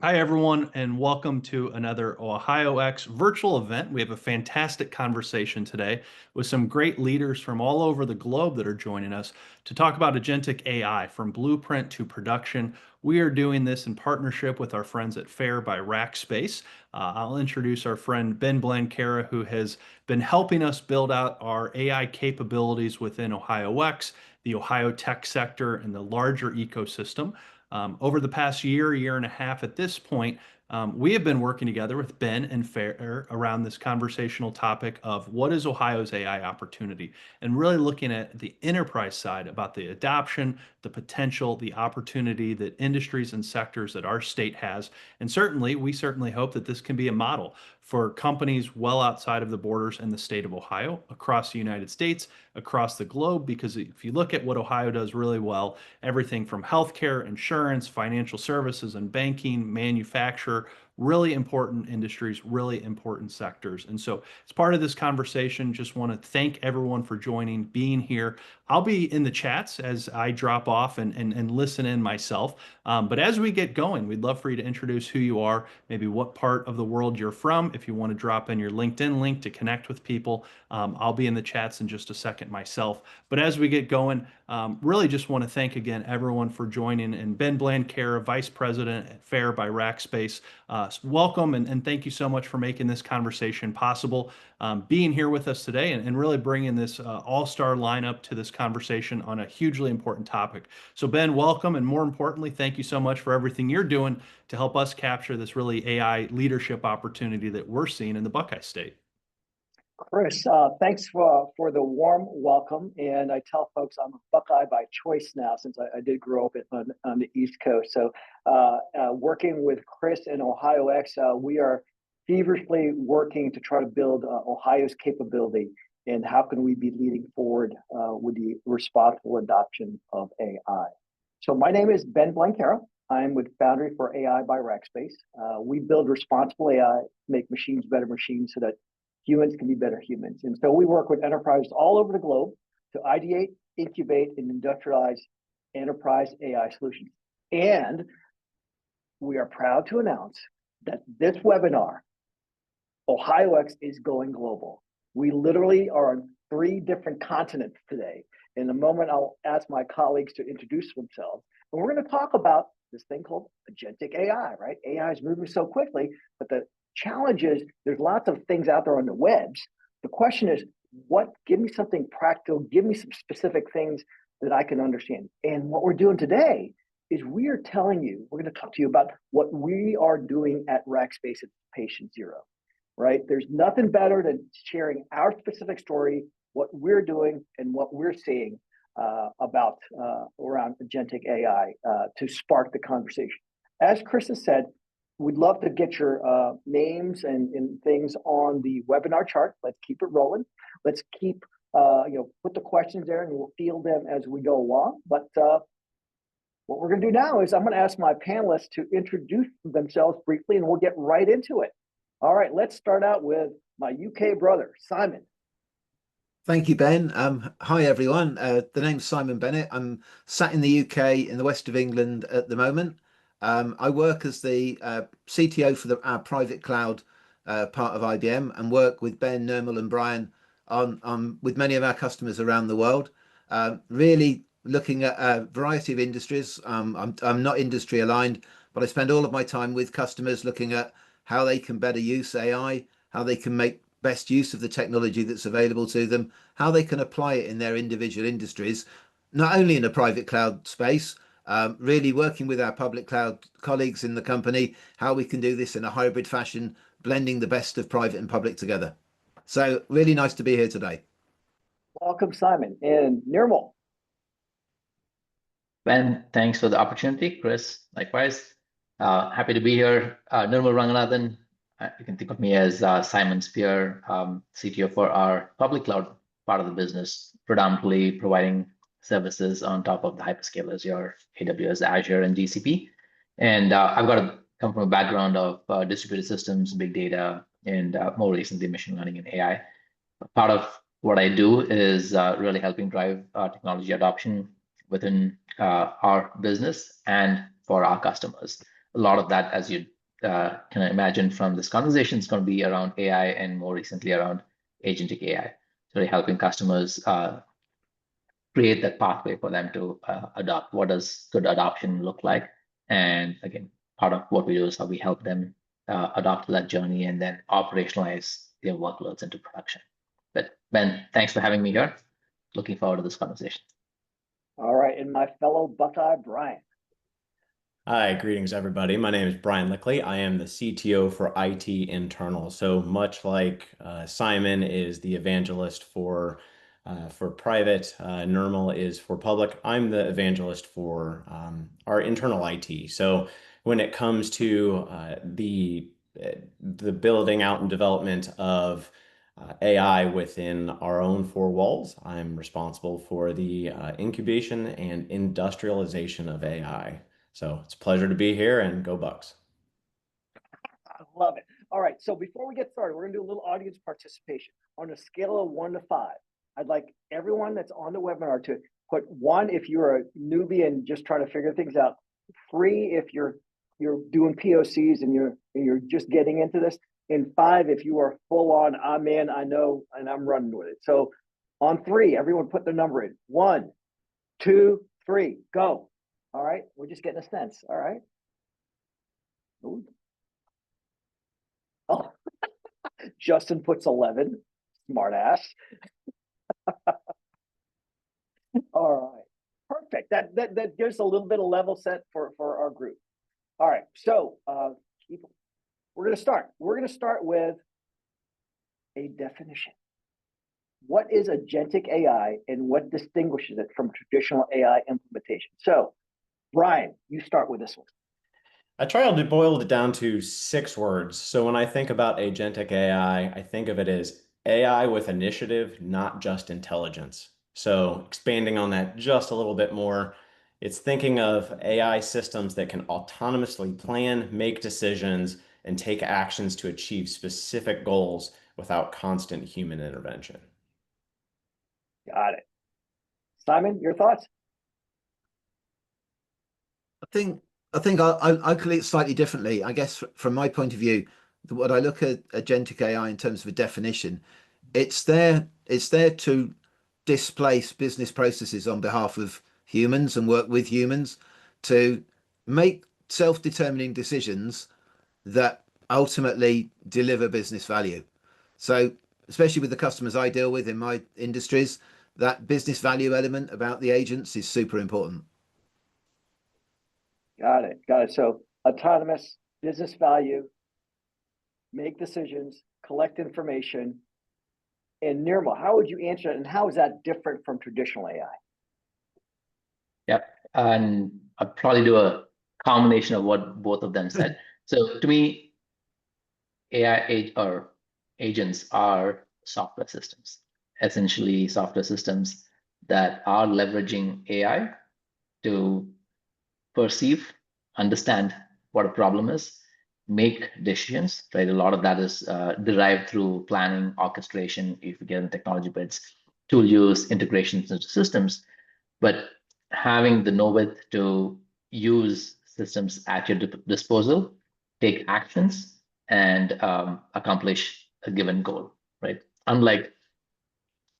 Hi, everyone, and welcome to another Ohio X virtual event. We have a fantastic conversation today with some great leaders from all over the globe that are joining us to talk about Agentic AI from blueprint to production. We are doing this in partnership with our friends at Fair by Rackspace. I'll introduce our friend Ben Blanquera, who has been helping us build out our AI capabilities within Ohio X, the Ohio tech sector, and the larger ecosystem. Over the past year and a half at this point, we have been working together with Ben and Fair around this conversational topic of what is Ohio's AI opportunity, and really looking at the enterprise side about the adoption, the potential, the opportunity that industries and sectors that our state has. And certainly, we certainly hope that this can be a model for companies well outside of the borders in the state of Ohio, across the United States, across the globe, because if you look at what Ohio does really well, everything from healthcare, insurance, financial services, and banking, manufacture, really important industries, really important sectors. And so, as part of this conversation, just want to thank everyone for joining, being here. I'll be in the chats as I drop off and listen in myself. But as we get going, we'd love for you to introduce who you are, maybe what part of the world you're from. If you want to drop in your LinkedIn link to connect with people, I'll be in the chats in just a second myself. But as we get going, really just want to thank again everyone for joining. And Ben Blanquera, Vice President at Fair by Rackspace, welcome and thank you so much for making this conversation possible, being here with us today and really bringing this all-star lineup to this conversation on a hugely important topic. So Ben, welcome, and more importantly, thank you so much for everything you're doing to help us capture this really AI leadership opportunity that we're seeing in the Buckeye State. Chris, thanks for the warm welcome. And I tell folks I'm a Buckeye by choice now, since I did grow up on the East Coast. So working with Chris and Ohio X, we are feverishly working to try to build Ohio's capability, and how can we be leading forward with the responsible adoption of AI. So my name is Ben Blanquera. I'm with Foundry for AI by Rackspace. We build responsible AI, make machines better machines so that humans can be better humans. And so we work with enterprises all over the globe to ideate, incubate, and industrialize enterprise AI solutions. And we are proud to announce that this webinar, Ohio X, is going global. We literally are on 3 different continents today. In a moment, I'll ask my colleagues to introduce themselves. And we're going to talk about this thing called Agentic AI, right? AI is moving so quickly, but the challenge is there's lots of things out there on the webs. The question is, give me something practical, give me some specific things that I can understand. And what we're doing today is we're going to talk to you about what we are doing at Rackspace at Patient Zero, right? There's nothing better than sharing our specific story, what we're doing and what we're seeing about around Agentic AI to spark the conversation. As Chris has said, we'd love to get your names and things on the webinar chart. Let's keep it rolling. Let's keep, put the questions there and we'll field them as we go along. But what we're going to do now is I'm going to ask my panelists to introduce themselves briefly, and we'll get right into it. All right, let's start out with my UK brother, Simon. Thank you, Ben. Hi, everyone. The name's Simon Bennett. I'm sat in the UK in the west of England at the moment. I work as the CTO for our private cloud part of IBM, and work with Ben, Nirmal, and Brian with many of our customers around the world. Really looking at a variety of industries. I'm not industry aligned, but I spend all of my time with customers looking at how they can better use AI, how they can make best use of the technology that's available to them, how they can apply it in their individual industries, not only in a private cloud space, really working with our public cloud colleagues in the company, how we can do this in a hybrid fashion, blending the best of private and public together. So really nice to be here today. Welcome, Simon. And Nirmal. Ben, thanks for the opportunity. Chris, likewise. Happy to be here. Nirmal Ranganathan. You can think of me as Simon's peer, CTO for our public cloud part of the business, predominantly providing services on top of the hyperscalers, your AWS, Azure, and GCP. And I've come from a background of distributed systems, big data, and more recently machine learning and AI. Part of what I do is really helping drive technology adoption within our business and for our customers. a lot of that, as you can imagine from this conversation, is going to be around AI and more recently around agentic AI. So helping customers create that pathway for them to adopt. What does good adoption look like? And again, part of what we do is how we help them adopt that journey and then operationalize their workloads into production. But Ben, thanks for having me here. Looking forward to this conversation. All right, and my fellow Buckeye, Brian. Hi, greetings everybody. My name is Brian Lichtle. I am the CTO for IT internal. So much like Simon is the evangelist for private, Nirmal is for public. I'm the evangelist for our internal IT. So when it comes to the building out and development of AI within our own four walls, I'm responsible for the incubation and industrialization of AI. So it's a pleasure to be here, and go Bucks. I love it. All right, so before we get started, we're gonna do a little audience participation. On a scale of 1 to 5, I'd like everyone that's on the webinar to put 1 if you're a newbie and just trying to figure things out, 3 if you're doing POCs and you're just getting into this, and 5 if you are full on, I'm in, I know, and I'm running with it. So on 3, everyone put the number in. 1, 2, 3, go. All right, we're just getting a sense. All right. Ooh. Oh, Justin puts 11. Smart ass. All right, perfect. That gives a little bit of level set for our group. All right, so we're gonna start. We're gonna start with a definition. What is agentic AI and what distinguishes it from traditional AI implementation? So, Brian, you start with this one. I tried to boil it down to 6 words. So when I think about agentic AI, I think of it as AI with initiative, not just intelligence. So expanding on that just a little bit more, it's thinking of AI systems that can autonomously plan, make decisions, and take actions to achieve specific goals without constant human intervention. Got it. Simon, your thoughts? I think I look at it slightly differently. I guess from my point of view, what I look at agentic AI in terms of a definition, it's there to displace business processes on behalf of humans and work with humans to make self-determining decisions that ultimately deliver business value. So especially with the customers I deal with in my industries, that business value element about the agents is super important. Got it. Got it. So autonomous, business value, make decisions, collect information. And Nirmal, how would you answer it? And how is that different from traditional AI? Yep. And I'd probably do a combination of what both of them said. So to me, AI or agents are software systems, essentially software systems that are leveraging AI to perceive, understand what a problem is, make decisions, right? A lot of that is derived through planning, orchestration, if you get in technology bits, tool use, integrations into systems, but having the know-wit to use systems at your disposal, take actions, and accomplish a given goal, right? Unlike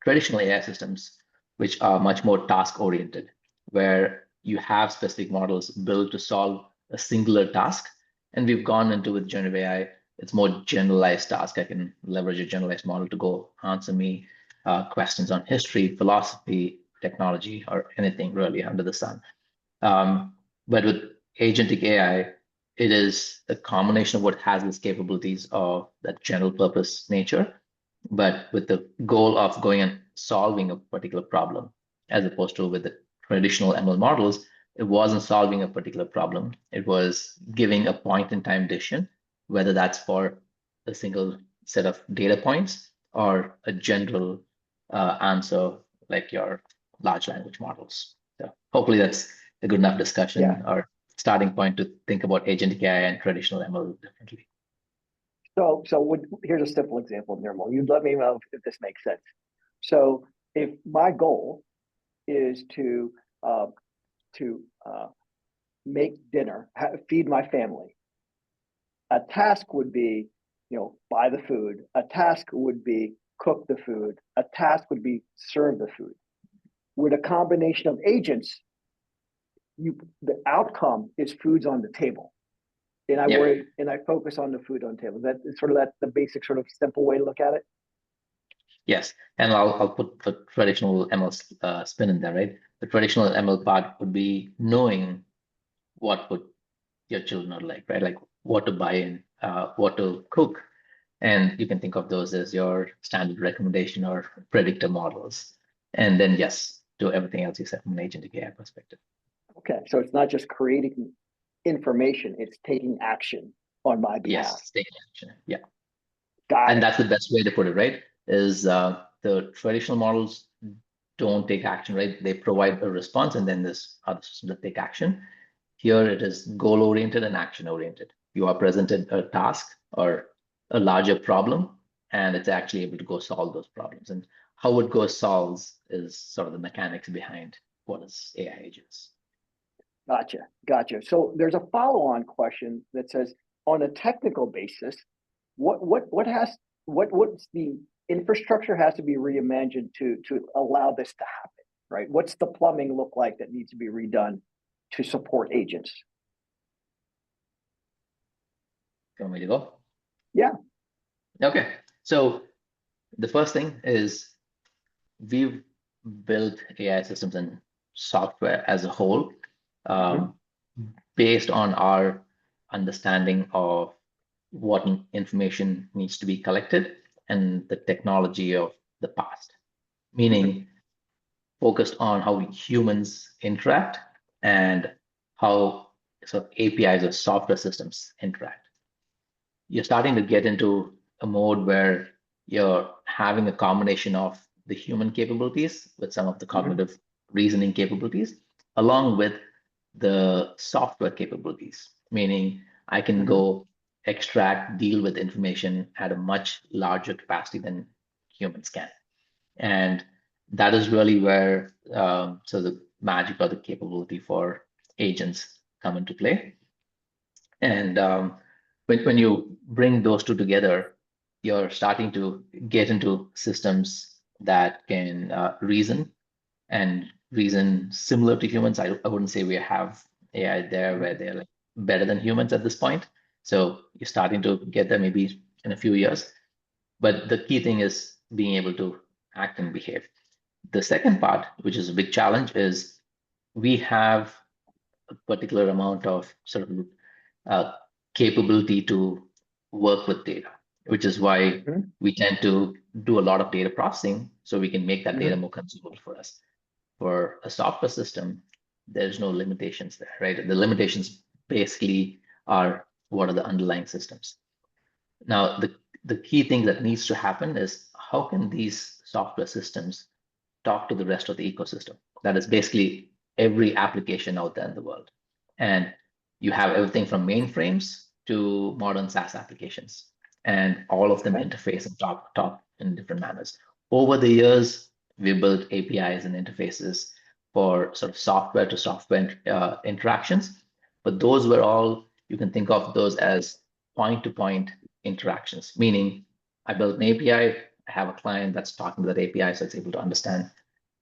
traditional AI systems, which are much more task-oriented, where you have specific models built to solve a singular task. And we've gone into with generative AI, it's more generalized task. I can leverage a generalized model to go answer me questions on history, philosophy, technology, or anything really under the sun. But with agentic AI, it is a combination of what has its capabilities of that general purpose nature, but with the goal of going and solving a particular problem, as opposed to with the traditional ML models, it wasn't solving a particular problem. It was giving a point in time decision, whether that's for a single set of data points or a general answer like your large language models. So hopefully that's a good enough discussion or starting point to think about agentic AI and traditional ML differently. So here's a simple example, Nirmal. You'd let me know if this makes sense. So if my goal is to make dinner, feed my family. A task would be, buy the food. A task would be cook the food. A task would be serve the food. With a combination of agents, the outcome is food's on the table. And I focus on the food on the table. That is sort of the basic sort of simple way to look at it. Yes, and I'll put the traditional ML spin in there, right? The traditional ML part would be knowing what would your children are like, right? Like what to buy in, what to cook. And you can think of those as your standard recommendation or predictor models. And then, yes, do everything else you said from an agentic AI perspective. Okay, so it's not just creating information, it's taking action on my behalf. Yes, taking action, yeah. And that's the best way to put it, right? Is the traditional models don't take action, right? They provide a response and then there's other systems that take action. Here it is goal-oriented and action-oriented. You are presented a task or a larger problem, and it's actually able to go solve those problems. And how it goes solves is sort of the mechanics behind what is AI agents. Gotcha. So there's a follow-on question that says, on a technical basis, what's the infrastructure has to be reimagined to allow this to happen, right? What's the plumbing look like that needs to be redone to support agents? You want me to go? Yeah. Okay. So the first thing is we've built AI systems and software as a whole based on our understanding of what information needs to be collected and the technology of the past, meaning focused on how humans interact and how sort of APIs or software systems interact. You're starting to get into a mode where you're having a combination of the human capabilities with some of the cognitive reasoning capabilities, along with the software capabilities, meaning I can go extract, deal with information at a much larger capacity than humans can. And that is really where so the magic or the capability for agents come into play. And when you bring those two together, you're starting to get into systems that can reason and reason similar to humans. I wouldn't say we have AI there where they're like better than humans at this point. So you're starting to get there maybe in a few years. But the key thing is being able to act and behave. The second part, which is a big challenge, is we have a particular amount of sort of capability to work with data, which is why we tend to do a lot of data processing so we can make that data more consumable for us. For a software system, there's no limitations there, right? The limitations basically are what are the underlying systems. Now, the key thing that needs to happen is how can these software systems talk to the rest of the ecosystem? That is basically every application out there in the world. And you have everything from mainframes to modern SaaS applications, and all of them interface and talk in different manners. Over the years, we built APIs and interfaces for sort of software to software interactions, but those were all, you can think of those as point-to-point interactions, meaning I built an API, I have a client that's talking to that API, so it's able to understand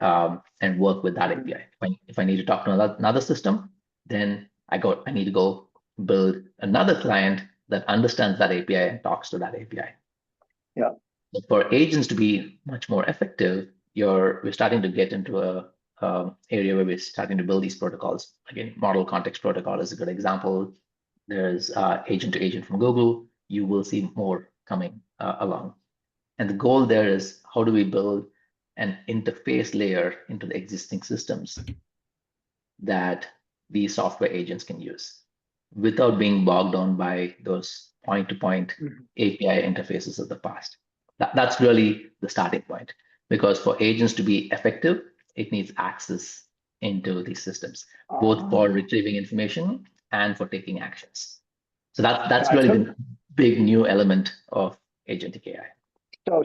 and work with that API. If I need to talk to another system, then I need to go build another client that understands that API and talks to that API. Yeah. But for agents to be much more effective, we're starting to get into a area where we're starting to build these protocols. Again, model context protocol is a good example. There's agent to agent from Google. You will see more coming along. And the goal there is how do we build an interface layer into the existing systems that these software agents can use without being bogged down by those point-to-point API interfaces of the past. That's really the starting point, because for agents to be effective, it needs access into these systems, both for retrieving information and for taking actions. So that's really the big new element of agentic AI.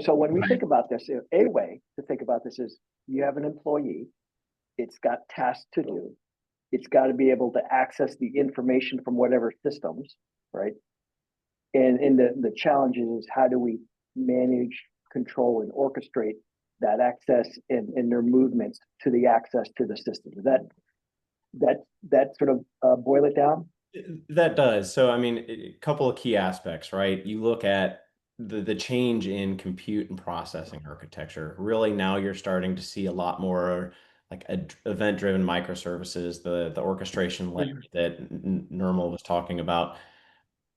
So when we think about this, a way to think about this is you have an employee, it's got tasks to do. it's got to be able to access the information from whatever systems, right? And the challenge is how do we manage, control, and orchestrate that access and their movements to the access to the system. Does that sort of boil it down? That does. So, I mean, a couple of key aspects, right? You look at the change in compute and processing architecture. Really, now you're starting to see a lot more like event-driven microservices, the orchestration layer that Nirmal was talking about.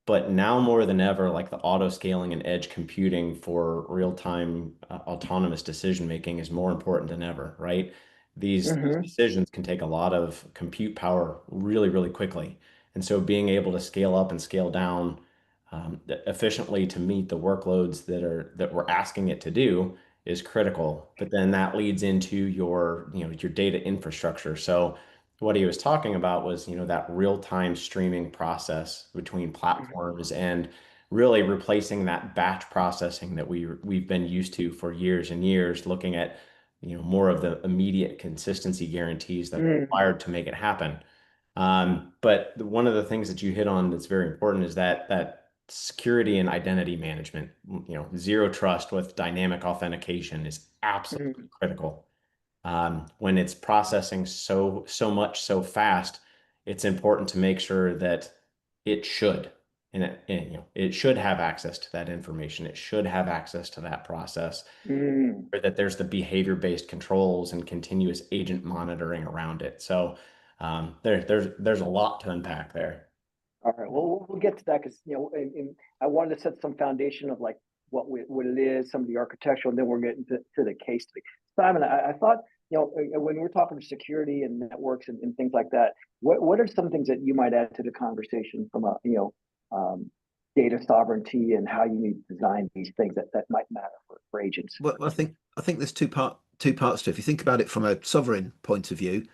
But now more than ever, like the auto scaling and edge computing for real-time autonomous decision making is more important than ever, right? These decisions can take a lot of compute power really, really quickly. And so being able to scale up and scale down efficiently to meet the workloads that we're asking it to do is critical. But then that leads into your data infrastructure. So what he was talking about was, that real-time streaming process between platforms and really replacing that batch processing that we've been used to for years and years, looking at, more of the immediate consistency guarantees that are required to make it happen. But one of the things that you hit on that's very important is that security and identity management. Zero trust with dynamic authentication is absolutely critical. When it's processing so much so fast, it's important to make sure that it should, it should have access to that information. It should have access to that process, or that there's the behavior-based controls and continuous agent monitoring around it. So there's a lot to unpack there. All right. Well, we'll get to that because I wanted to set some foundation of like what it is, some of the architectural, and then we're getting to the case study. Simon, I thought when we're talking security and networks and things like that, what are some things that you might add to the conversation from a data sovereignty and how you need to design these things that might matter for agents? Well, I think there's two parts to it. If you think about it from a sovereign point of view,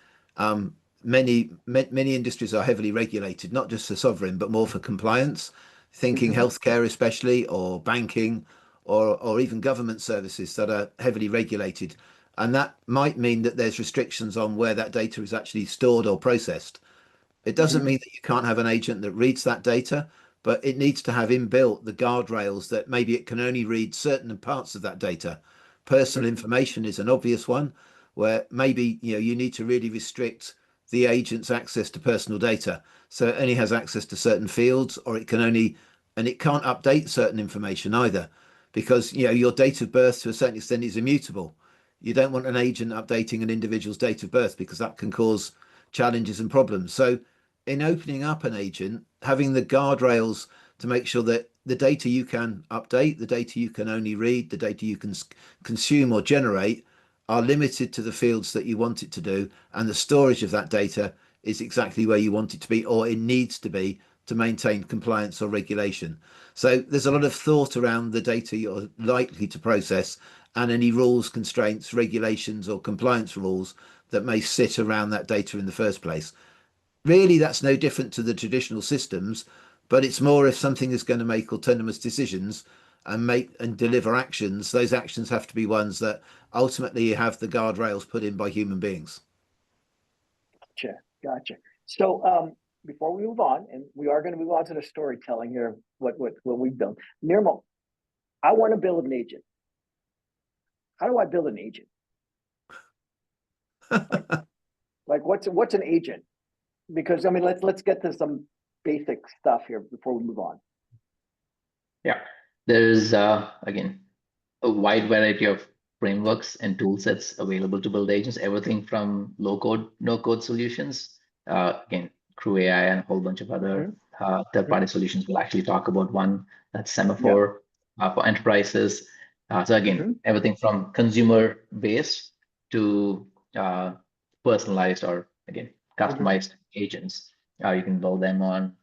many industries are heavily regulated, not just for sovereign, but more for compliance. Thinking healthcare, especially, or banking, or even government services that are heavily regulated, and that might mean that there's restrictions on where that data is actually stored or processed. It doesn't mean that you can't have an agent that reads that data, but it needs to have inbuilt the guardrails that maybe it can only read certain parts of that data. Personal information is an obvious one, where maybe you need to really restrict the agent's access to personal data, so it only has access to certain fields, or it can't update certain information either, because your date of birth to a certain extent is immutable. You don't want an agent updating an individual's date of birth because that can cause challenges and problems. So in opening up an agent, having the guardrails to make sure that the data you can update, the data you can only read, the data you can consume or generate are limited to the fields that you want it to do, and the storage of that data is exactly where you want it to be, or it needs to be, to maintain compliance or regulation. So there's a lot of thought around the data you're likely to process and any rules, constraints, regulations, or compliance rules that may sit around that data in the first place. Really, that's no different to the traditional systems, but it's more if something is going to make autonomous decisions and deliver actions, those actions have to be ones that ultimately have the guardrails put in by human beings. Gotcha. So before we move on, and we are going to move on to the storytelling here, what we've built. Nirmal, I want to build an agent. How do I build an agent? like what's an agent? Because let's get to some basic stuff here before we move on. Yeah, there's again a wide variety of frameworks and tool sets available to build agents. Everything from low code, no code solutions, again Crew AI and a whole bunch of other third-party solutions. We'll actually talk about one that's Semaphore for enterprises. So again, everything from consumer based to personalized or again customized agents. You can build them on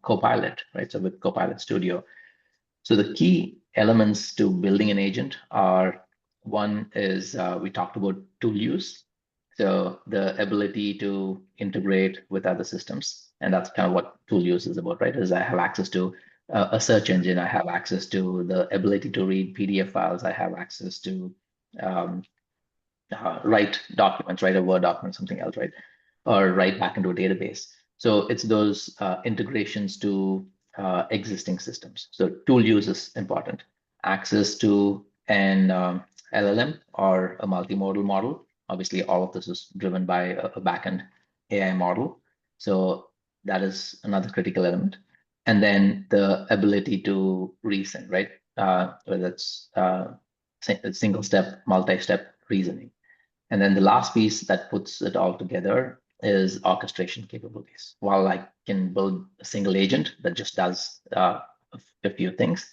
Copilot, right? So with Copilot Studio. So the key elements to building an agent are, one is we talked about tool use. So the ability to integrate with other systems. And that's kind of what tool use is about, right? Is I have access to a search engine. I have access to the ability to read PDF files. I have access to write documents, write a Word document, something else, right? or write back into a database. So it's those integrations to existing systems. So tool use is important. Access to an LLM or a multimodal model. Obviously, all of this is driven by a backend AI model. So that is another critical element. And then the ability to reason, right? Whether it's single step, multi-step reasoning. And then the last piece that puts it all together is orchestration capabilities. While I can build a single agent that just does a few things,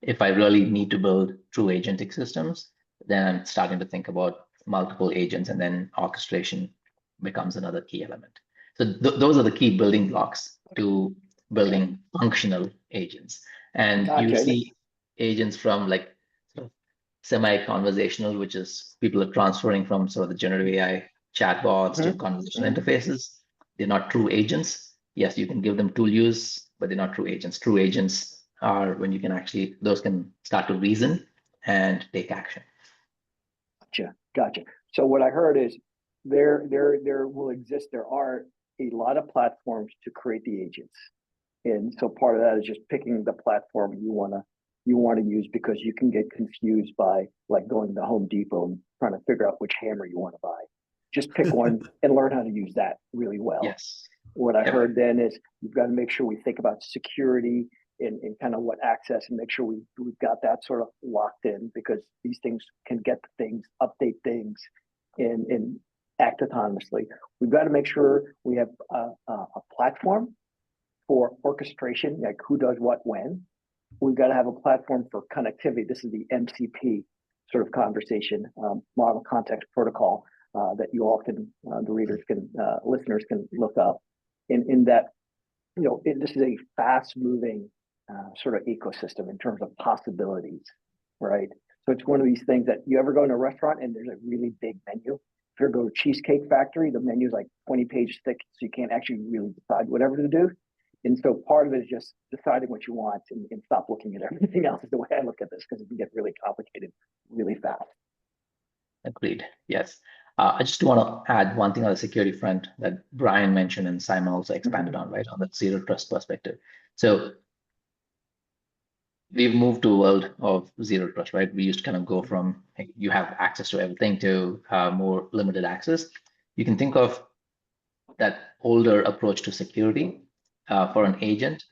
if I really need to build true agentic systems, then I'm starting to think about multiple agents, and then orchestration becomes another key element. So those are the key building blocks to building functional agents. And you Gotcha. see agents from like sort of semi-conversational, which is people are transferring from sort of the generative AI chatbots to conversational interfaces. They're not true agents. Yes, you can give them tool use, but they're not true agents. True agents are when you can actually, those can start to reason and take action. Gotcha. So what I heard is there will exist, there are a lot of platforms to create the agents. And so part of that is just picking the platform you want to use, because you can get confused by like going to Home Depot and trying to figure out which hammer you want to buy. Just pick one and learn how to use that really well. Yes. What I heard then is you've got to make sure we think about security and kind of what access, and make sure we've got that sort of locked in, because these things can get the things, update things, and act autonomously. We've got to make sure we have a platform for orchestration, like who does what when. We've got to have a platform for connectivity. This is the MCP sort of conversation, model context protocol, that you all can, the readers can, listeners can look up. In that, this is a fast-moving sort of ecosystem in terms of possibilities, right? So it's one of these things that you ever go in a restaurant and there's a really big menu. If you ever go to Cheesecake Factory, the menu is like 20 pages thick, so you can't actually really decide whatever to do. And so part of it is just deciding what you want and stop looking at everything else, is the way I look at this, because it can get really complicated really fast. Agreed. Yes. I just want to add one thing on the security front that Brian mentioned and Simon also expanded on, right, on that zero trust perspective. So we've moved to a world of zero trust, right? We used to kind of go from hey, you have access to everything to more limited access. You can think of that older approach to security for an agent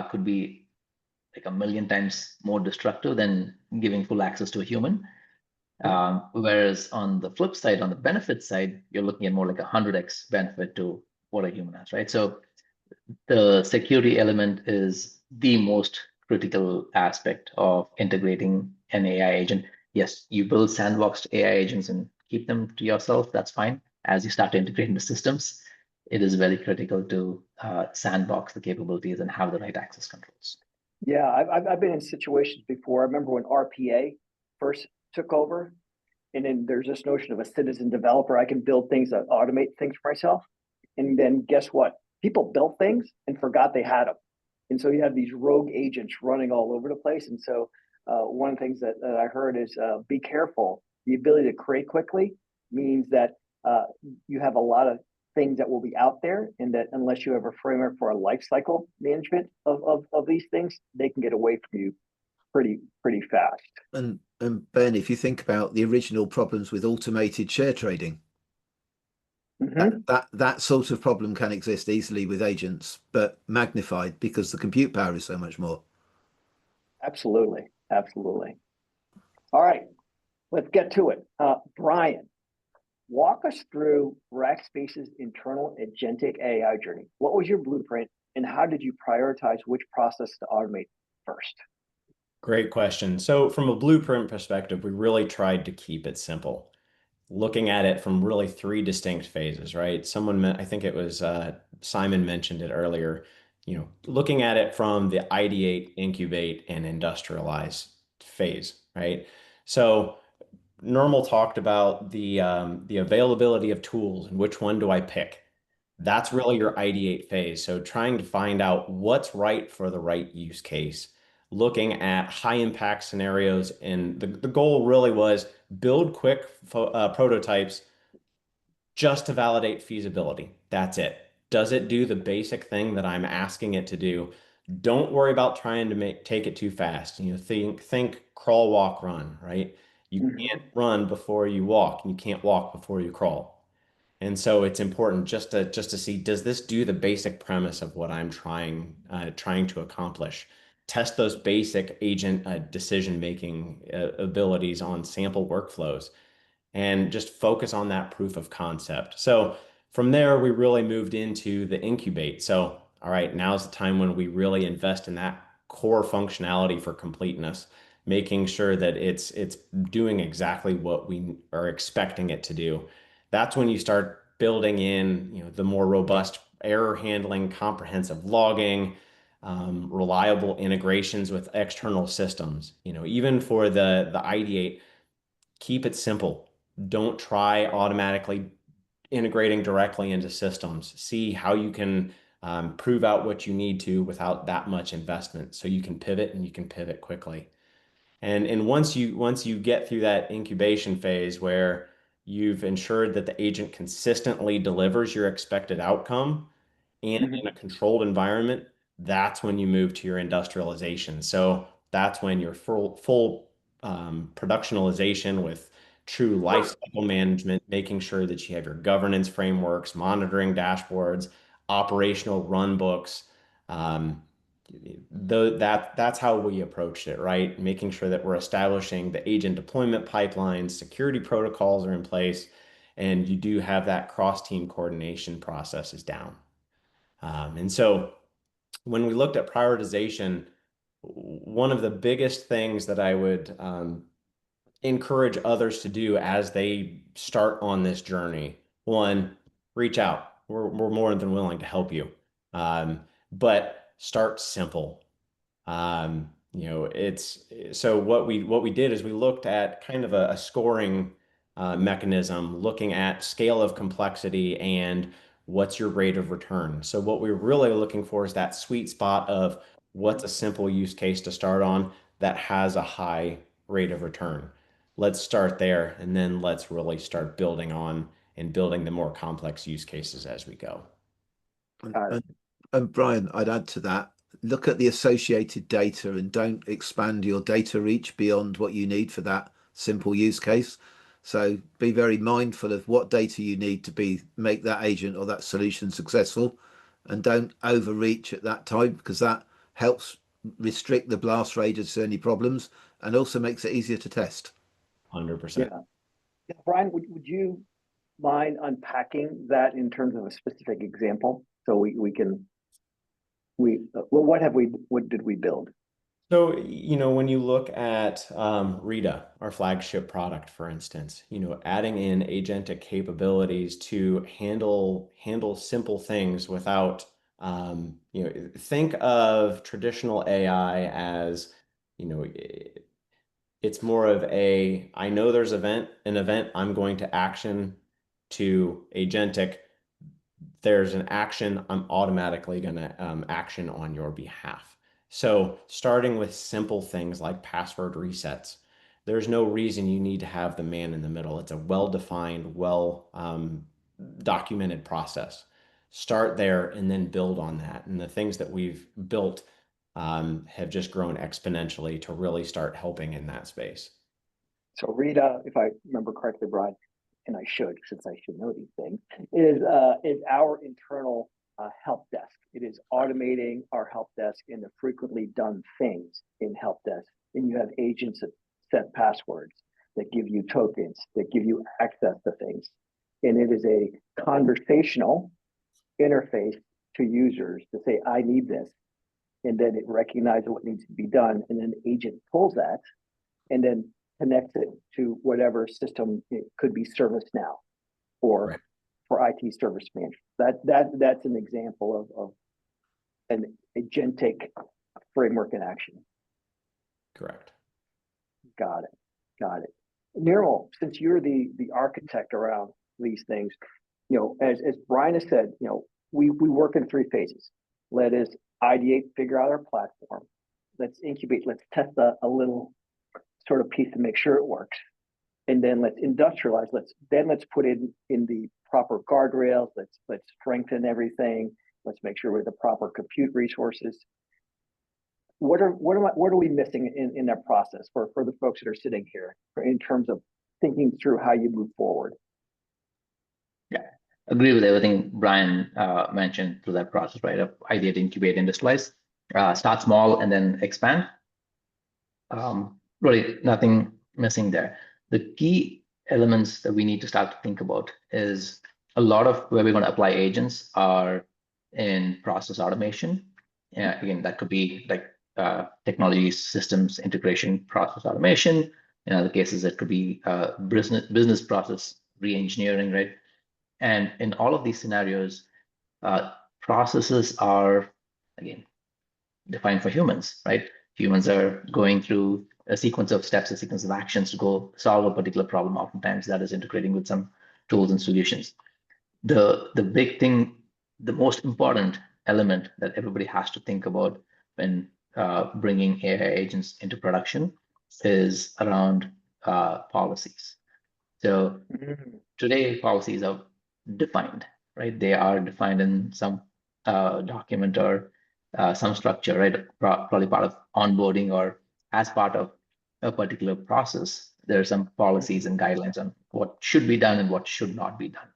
could be like 1,000,000 times more destructive than giving full access to a human. Whereas on the flip side, on the benefit side, you're looking at more like 100x benefit to what a human has, right? So the security element is the most critical aspect of integrating an AI agent. Yes, you build sandboxed AI agents and keep them to yourself, that's fine. As you start to integrate into systems, it is very critical to sandbox the capabilities and have the right access controls. Yeah, I've been in situations before. I remember when RPA first took over, and then there's this notion of a citizen developer. I can build things that automate things for myself. And then guess what? People built things and forgot they had them. And so you have these rogue agents running all over the place. And so one of the things that I heard is be careful. The ability to create quickly means that you have a lot of things that will be out there, and that unless you have a framework for a life cycle management of these things, they can get away from you pretty fast. And Ben, if you think about the original problems with automated share trading, that sort of problem can exist easily with agents, but magnified because the compute power is so much more. Absolutely. All right, let's get to it. Brian, walk us through Rackspace's internal agentic AI journey. What was your blueprint, and how did you prioritize which process to automate first? Great question. So from a blueprint perspective, we really tried to keep it simple, looking at it from really 3 distinct phases, right? I think it was Simon mentioned it earlier, looking at it from the ideate, incubate, and industrialize phase, right? So Nirmal talked about the availability of tools and which one do I pick. That's really your ideate phase. So trying to find out what's right for the right use case, looking at high impact scenarios. And the goal really was build quick prototypes just to validate feasibility. That's it. Does it do the basic thing that I'm asking it to do? Don't worry about trying to take it too fast. Think crawl, walk, run, right? You can't run before you walk, and you can't walk before you crawl. And so it's important just to see, does this do the basic premise of what I'm trying to accomplish? Test those basic agent decision making abilities on sample workflows, and just focus on that proof of concept. So from there, we really moved into the incubate. So, all right, now's the time when we really invest in that core functionality for completeness, making sure that it's doing exactly what we are expecting it to do. That's when you start building in, the more robust error handling, comprehensive logging, reliable integrations with external systems. Even for the ideate, keep it simple. Don't try automatically integrating directly into systems. See how you can prove out what you need to without that much investment, so you can pivot, and you can pivot quickly. And once you get through that incubation phase where you've ensured that the agent consistently delivers your expected outcome and in a controlled environment, that's when you move to your industrialization. So that's when your full productionalization with true lifecycle management, making sure that you have your governance frameworks, monitoring dashboards, operational run books. That's how we approached it, right? Making sure that we're establishing the agent deployment pipelines, security protocols are in place, and you do have that cross-team coordination processes down. And so when we looked at prioritization, one of the biggest things that I would encourage others to do as they start on this journey, one, reach out. We're more than willing to help you. But start simple. It's so what we did is we looked at kind of a scoring mechanism, looking at scale of complexity and what's your rate of return. So what we're really looking for is that sweet spot of what's a simple use case to start on that has a high rate of return. Let's start there, and then let's really start building on and building the more complex use cases as we go. And Brian, I'd add to that, look at the associated data and don't expand your data reach beyond what you need for that simple use case. So be very mindful of what data you need to make that agent or that solution successful, and don't overreach at that time, because that helps restrict the blast radius to any problems and also makes it easier to test. 100%. Yeah. Brian, would you mind unpacking that in terms of a specific example so we can what did we build? So, when you look at Rita, our flagship product, for instance, adding in agentic capabilities to handle simple things without, think of traditional AI as, it's more of I know there's an event I'm going to action, to agentic, there's an action I'm automatically going to action on your behalf. So starting with simple things like password resets, there's no reason you need to have the man in the middle. It's a well-defined, documented process. Start there and then build on that. And the things that we've built have just grown exponentially to really start helping in that space. So Rita, if I remember correctly, Brian, and I should, since I should know these things, is our internal help desk. It is automating our help desk in the frequently done things in help desk. And you have agents that set passwords, that give you tokens, that give you access to things. And it is a conversational interface to users to say, I need this. And then it recognizes what needs to be done. And then the agent pulls that and then connects it to whatever system. It could be ServiceNow or right. for IT service management. That's an example of an agentic framework in action. Correct. Got it. Nirmal, since you're the architect around these things, as Brian has said, we work in 3 phases. Let us ideate, figure out our platform. Let's incubate. Let's test a little sort of piece to make sure it works, and then let's industrialize. Let's put it in the proper guardrails. Let's strengthen everything. Let's make sure we have the proper compute resources. What are we missing in that process for the folks that are sitting here in terms of thinking through how you move forward? Yeah, agree with everything Brian mentioned through that process, right? Of ideate, incubate, industrialize, start small and then expand. Really nothing missing there. The key elements that we need to start to think about is a lot of where we're going to apply agents are in process automation. Again, that could be like technology systems integration, process automation. In other cases, it could be business process re-engineering, right? And in all of these scenarios, processes are, again, defined for humans, right? Humans are going through a sequence of steps, a sequence of actions to go solve a particular problem. Oftentimes that is integrating with some tools and solutions. The big thing, the most important element that everybody has to think about when bringing AI agents into production is around policies. So today policies are defined, right? They are defined in some document or some structure, right? Probably part of onboarding or as part of a particular process. There are some policies and guidelines on what should be done and what should not be done.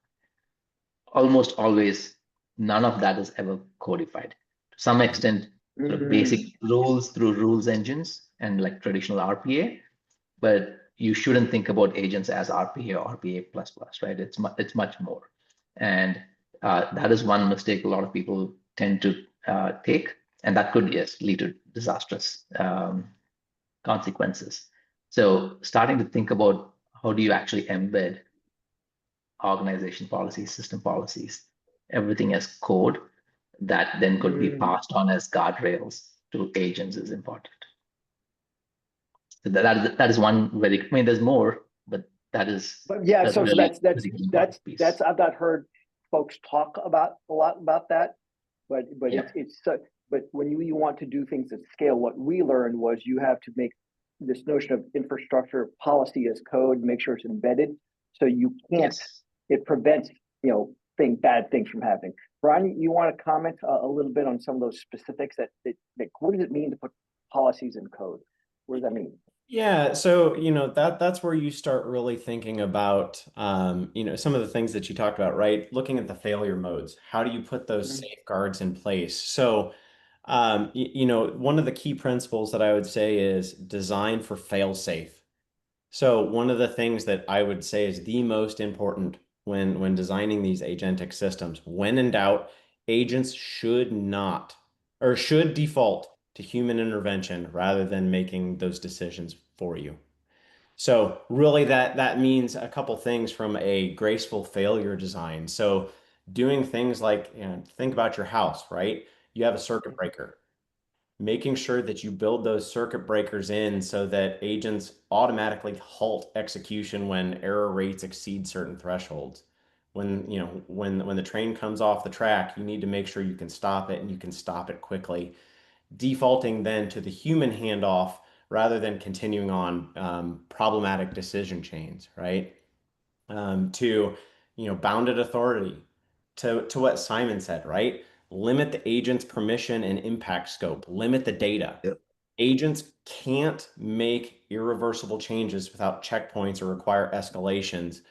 Almost always, none of that is ever codified. To some extent, sort of basic rules through rules engines and like traditional RPA, but you shouldn't think about agents as RPA or RPA++, right? It's much more. And that is one mistake a lot of people tend to take, and that could, yes, lead to disastrous consequences. So starting to think about how do you actually embed organization policies, system policies, everything as code that then could be passed on as guardrails to agents is important. So that is one very, I mean, there's more, but that is. But yeah, that's so really that's I've not heard folks talk about a lot about that, but Yeah. but when you want to do things at scale, what we learned was you have to make this notion of infrastructure policy as code, make sure it's embedded, so you can't. Yes. It prevents bad things from happening. Brian, you want to comment a little bit on some of those specifics that what does it mean to put policies in code? What does that mean? Yeah, so that's where you start really thinking about some of the things that you talked about, right? Looking at the failure modes. How do you put those safeguards in place? So one of the key principles that I would say is design for fail-safe. So one of the things that I would say is the most important when designing these agentic systems, when in doubt, agents should not or should default to human intervention rather than making those decisions for you. So really that means a couple things from a graceful failure design. So doing things like, think about your house, right? You have a circuit breaker. Making sure that you build those circuit breakers in so that agents automatically halt execution when error rates exceed certain thresholds. When the train comes off the track, you need to make sure you can stop it and you can stop it quickly. Defaulting then to the human handoff rather than continuing on problematic decision chains, right? To bounded authority, to what Simon said, right? Limit the agent's permission and impact scope, limit the data. Yep. Agents can't make irreversible changes without checkpoints or require escalations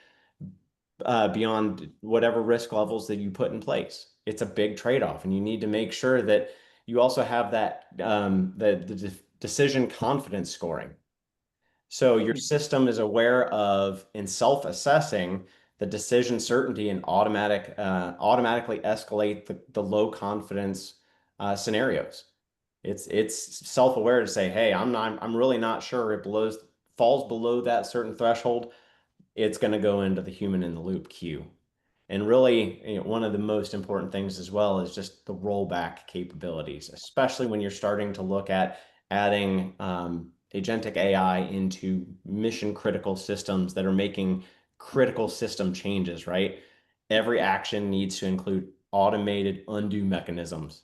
beyond whatever risk levels that you put in place. It's a big trade-off, and you need to make sure that you also have that the decision confidence scoring. So your system is aware of and self-assessing the decision certainty and automatically escalate the low confidence scenarios. It's self-aware to say, hey, I'm really not sure it falls below that certain threshold. It's going to go into the human in the loop queue. And really, one of the most important things as well is just the rollback capabilities, especially when you're starting to look at adding agentic AI into mission critical systems that are making critical system changes, right? Every action needs to include automated undo mechanisms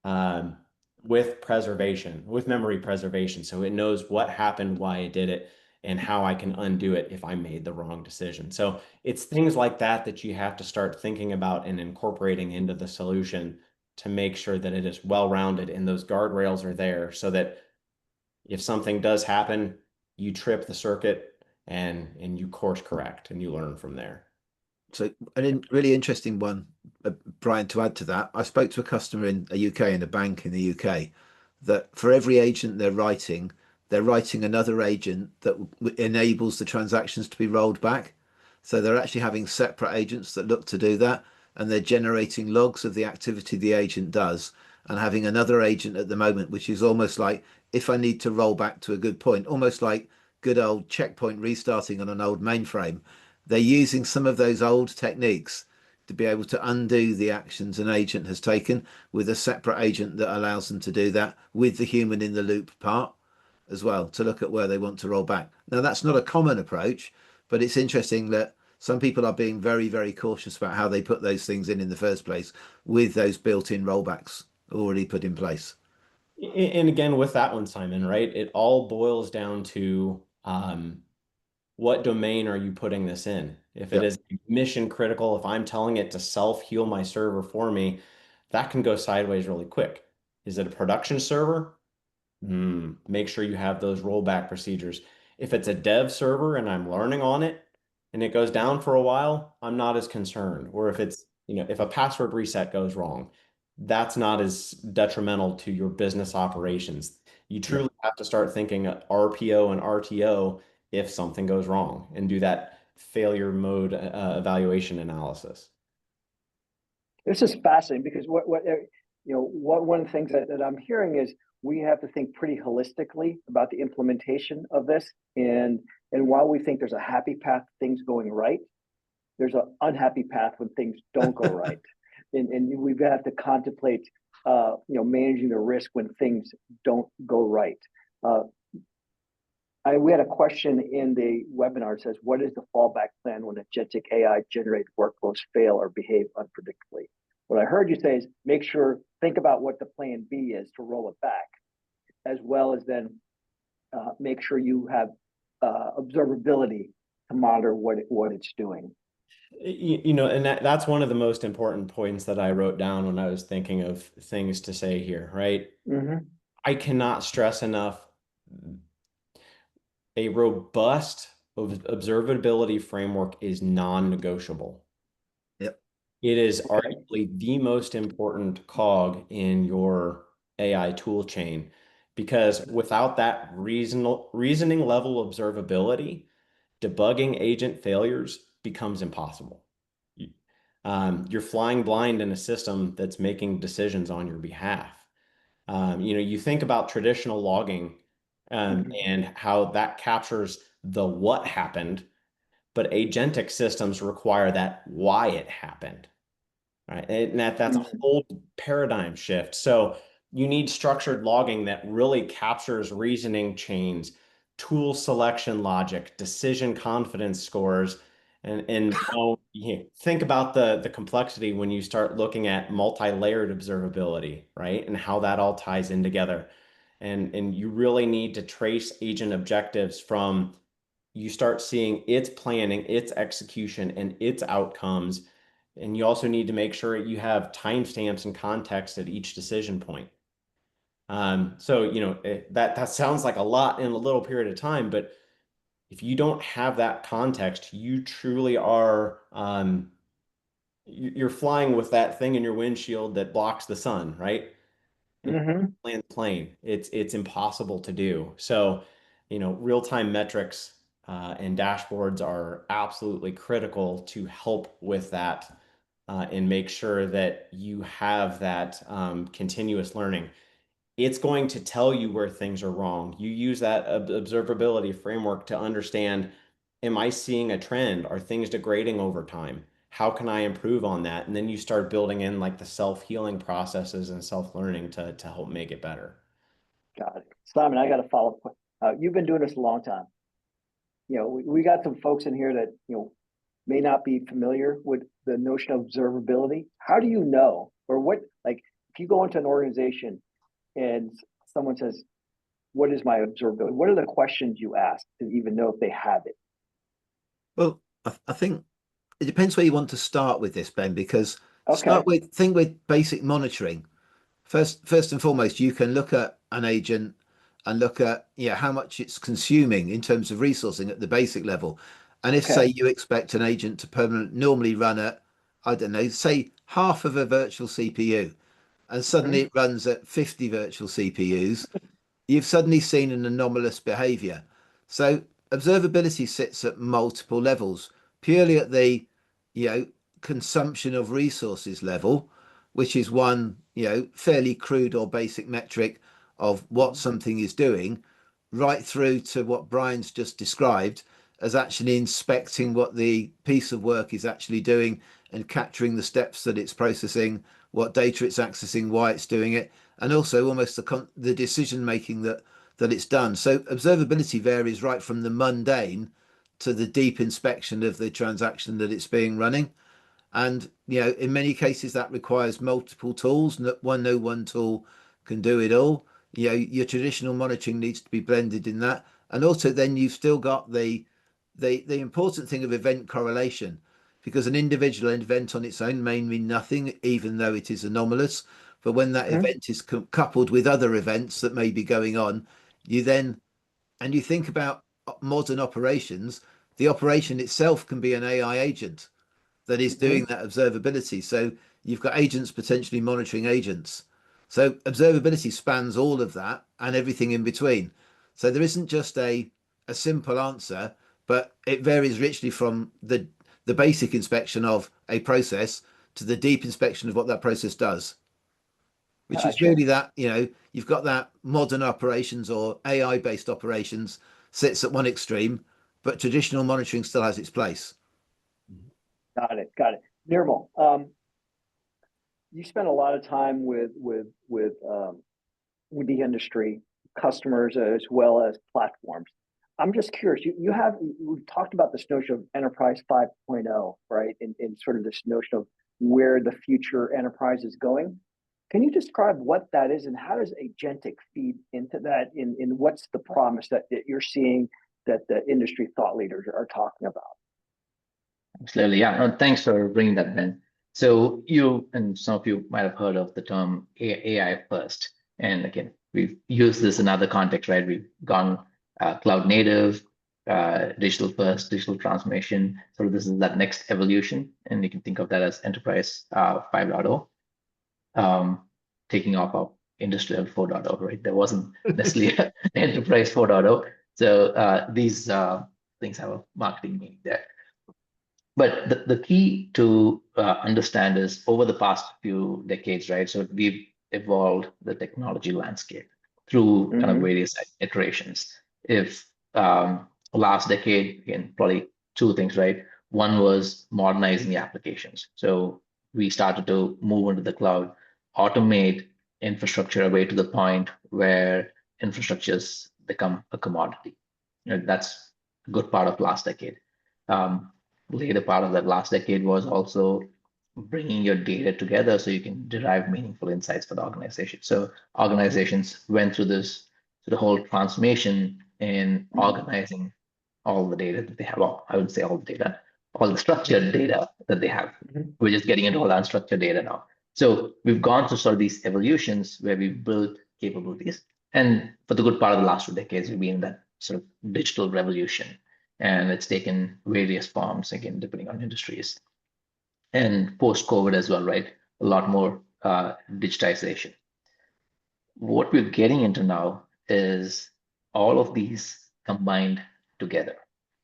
with memory preservation. So it knows what happened, why it did it. and how I can undo it if I made the wrong decision. So it's things like that that you have to start thinking about and incorporating into the solution to make sure that it is well-rounded and those guardrails are there so that if something does happen, you trip the circuit and you course correct and you learn from there. So really interesting one, Brian, to add to that. I spoke to a customer in the UK, in a bank in the UK, that for every agent they're writing another agent that enables the transactions to be rolled back. So they're actually having separate agents that look to do that, and they're generating logs of the activity the agent does, and having another agent at the moment, which is almost like, if I need to roll back to a good point, almost like good old checkpoint restarting on an old mainframe. They're using some of those old techniques to be able to undo the actions an agent has taken with a separate agent that allows them to do that with the human in the loop part as well, to look at where they want to roll back. Now, that's not a common approach, but it's interesting that some people are being very, very cautious about how they put those things in the first place with those built-in rollbacks already put in place. And again, with that one, Simon, right? It all boils down to what domain are you putting this in? If it Yep. is mission critical, if I'm telling it to self-heal my server for me, that can go sideways really quick. Is it a production server? Make sure you have those rollback procedures. If it's a dev server and I'm learning on it and it goes down for a while, I'm not as concerned. Or if it's, if a password reset goes wrong, that's not as detrimental to your business operations. You truly have to start thinking RPO and RTO if something goes wrong and do that failure mode evaluation analysis. This is fascinating because one of the things that I'm hearing is we have to think pretty holistically about the implementation of this. And while we think there's a happy path to things going right, there's an unhappy path when things don't go right. And we have to contemplate, managing the risk when things don't go right. We had a question in the webinar that says, what is the fallback plan when agentic AI generated workflows fail or behave unpredictably? What I heard you say is think about what the plan B is to roll it back, as well as then make sure you have observability to monitor what it's doing. And that's one of the most important points that I wrote down when I was thinking of things to say here, right? Mm-hmm. I cannot stress enough a robust observability framework is non-negotiable. Yep. It is Okay. arguably the most important cog in your AI tool chain because without that reasoning level observability, debugging agent failures becomes impossible. You're flying blind in a system that's making decisions on your behalf. You think about traditional logging and how that captures the what happened, but agentic systems require that why it happened, right? And that's a whole paradigm shift. So you need structured logging that really captures reasoning chains, tool selection logic, decision confidence scores, and think about the complexity when you start looking at multi-layered observability, right? And how that all ties in together. And you really need to trace agent objectives from you start seeing its planning, its execution, and its outcomes. And you also need to make sure you have timestamps and context at each decision point. That sounds like a lot in a little period of time, but if you don't have that context, you truly are you're flying with that thing in your windshield that blocks the sun, right? Land plane. It's impossible to do. So, real-time metrics and dashboards are absolutely critical to help with that and make sure that you have that continuous learning. It's going to tell you where things are wrong. You use that observability framework to understand, am I seeing a trend? Are things degrading over time? How can I improve on that? And then you start building in like the self-healing processes and self-learning to help make it better. Got it. Simon, I got a follow up. You've been doing this a long time. We got some folks in here that, may not be familiar with the notion of observability. How do you know, or what, like if you go into an organization and someone says, what is my observability? What are the questions you ask to even know if they have it? Well, I think it depends where you want to start with this, Ben, because Okay. think with basic monitoring. First and foremost, you can look at an agent and look at how much it's consuming in terms of resourcing at the basic level. And if, say, Okay. you expect an agent to normally run at, I don't know, say half of a virtual CPU, and suddenly it runs at 50 virtual CPUs, you've suddenly seen an anomalous behavior. So observability sits at multiple levels, purely at the, consumption of resources level, which is one, fairly crude or basic metric of what something is doing, right through to what Brian's just described as actually inspecting what the piece of work is actually doing and capturing the steps that it's processing, what data it's accessing, why it's doing it, and also almost the decision making that it's done. So observability varies right from the mundane to the deep inspection of the transaction that it's being running. And in many cases that requires multiple tools. No one tool can do it all. Your traditional monitoring needs to be blended in that. And also then you've still got the important thing of event correlation, because an individual event on its own may mean nothing, even though it is anomalous. But when that event is coupled with other events that may be going on, you think about modern operations, the operation itself can be an AI agent that is doing that observability. So you've got agents potentially monitoring agents. So observability spans all of that and everything in between. So there isn't just a simple answer, but it varies richly from the basic inspection of a process to the deep inspection of what that process does, which is Gotcha. really that, you've got that modern operations or AI based operations sits at one extreme, but traditional monitoring still has its place. Got it. Got it. Nirmal, you spend a lot of time with the industry, customers, as well as platforms. I'm just curious. We've talked about this notion of enterprise 5.0, right? In sort of this notion of where the future enterprise is going. Can you describe what that is and how does agentic feed into that? In what's the promise that you're seeing that the industry thought leaders are talking about? Absolutely, yeah. No, thanks for bringing that, Ben. So you and some of you might have heard of the term AI first. And again, we've used this in other contexts, right? We've gone cloud native, digital first, digital transformation. So this is that next evolution. And you can think of that as enterprise 5.0, taking off of industrial 4.0, right? There wasn't necessarily an enterprise 4.0. So these things have a marketing meaning there. But the key to understand is over the past few decades, right? So we've evolved the technology landscape through kind of various iterations. If last decade, again, probably two things, right? One was modernizing the applications. So we started to move into the cloud, automate infrastructure away to the point where infrastructures become a commodity. That's a good part of last decade. Later part of that last decade was also bringing your data together so you can derive meaningful insights for the organization. So organizations went through the whole transformation in organizing all the data that they have. Well, I would say all the data, all the structured data that they have. We're just getting into all unstructured data now. So we've gone through sort of these evolutions where we've built capabilities. And for the good part of the last 2 decades, we've been in that sort of digital revolution. And it's taken various forms, again, depending on industries. And post-COVID as well, right? A lot more digitization. What we're getting into now is all of these combined together,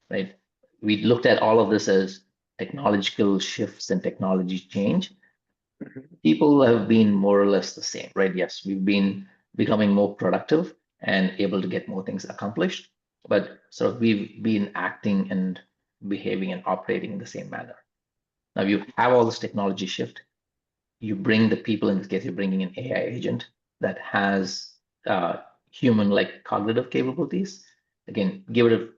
right? We looked at all of this as technological shifts and technology change. People have been more or less the same, right? Yes, we've been becoming more productive and able to get more things accomplished, but sort of we've been acting and behaving and operating in the same manner. Now you have all this technology shift. You bring the people, in this case, you're bringing an AI agent that has human-like cognitive capabilities. Again, give it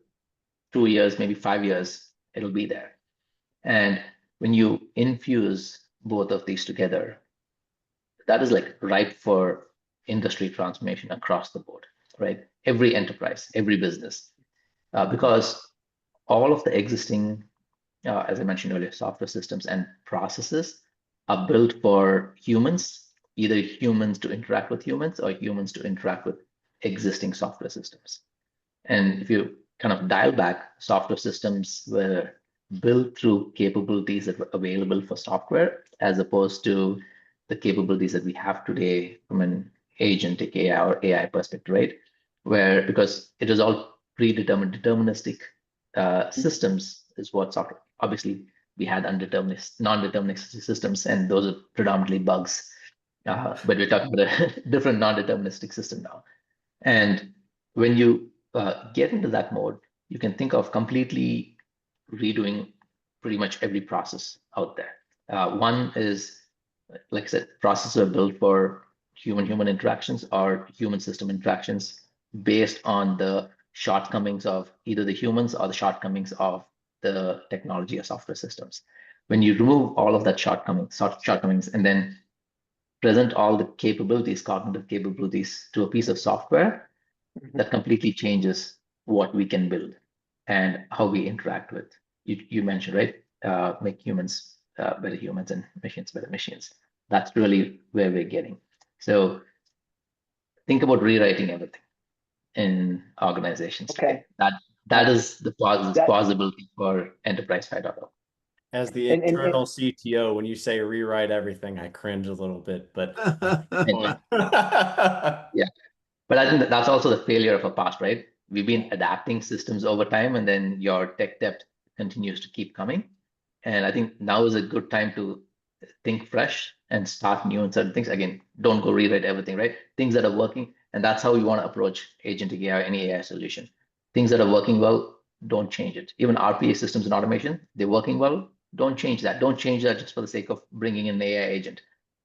2 years, maybe 5 years, it'll be there. And when you infuse both of these together, that is like ripe for industry transformation across the board. right? Every enterprise, every business, because all of the existing, as I mentioned earlier, software systems and processes are built for humans, either humans to interact with humans or humans to interact with existing software systems. And if you kind of dial back, software systems were built through capabilities that were available for software, as opposed to the capabilities that we have today from an agentic AI or AI perspective, right? Where, because it is all predetermined, deterministic systems is what software. Obviously, we had undeterministic, non-deterministic systems, and those are predominantly bugs. But we're talking about a different non-deterministic system now. And when you get into that mode, you can think of completely redoing pretty much every process out there. One is, like I said, processes are built for human-human interactions or human-system interactions based on the shortcomings of either the humans or the shortcomings of the technology or software systems. When you remove all of that shortcomings, and then present all the capabilities, cognitive capabilities, to a piece of software, that completely changes what we can build and how we interact with. You mentioned, right? Make humans better humans and machines better machines. That's really where we're getting. So think about rewriting everything in organizations. Okay. That is the possibility for Enterprise 5.0. As the And- internal CTO, when you say rewrite everything, I cringe a little bit, but Yeah. But I think that's also the failure of a past, right? We've been adapting systems over time, and then your tech debt continues to keep coming. And I think now is a good time to think fresh and start new on certain things. Again, don't go rewrite everything, right? Things that are working, and that's how you want to approach agentic AI or any AI solution. Things that are working well, don't change it. Even RPA systems and automation, they're working well, don't change that. Don't change that just for the sake of bringing in an AI agent.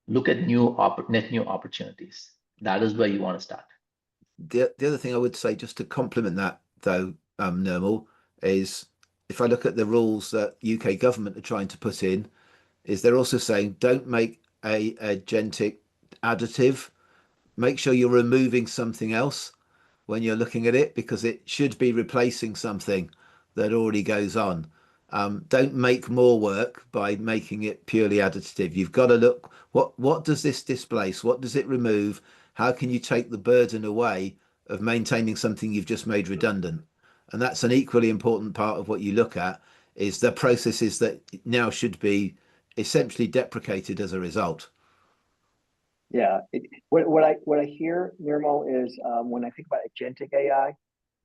Look at net new opportunities. That is where you want to start. The other thing I would say, just to complement that though, Nirmal, is if I look at the rules that UK government are trying to put in, is they're also saying don't make a agentic additive. Make sure you're removing something else when you're looking at it, because it should be replacing something that already goes on. Don't make more work by making it purely additive. You've got to look, what does this displace? What does it remove? How can you take the burden away of maintaining something you've just made redundant? And that's an equally important part of what you look at, is the processes that now should be essentially deprecated as a result. Yeah, what I hear, Nirmal, is when I think about agentic AI,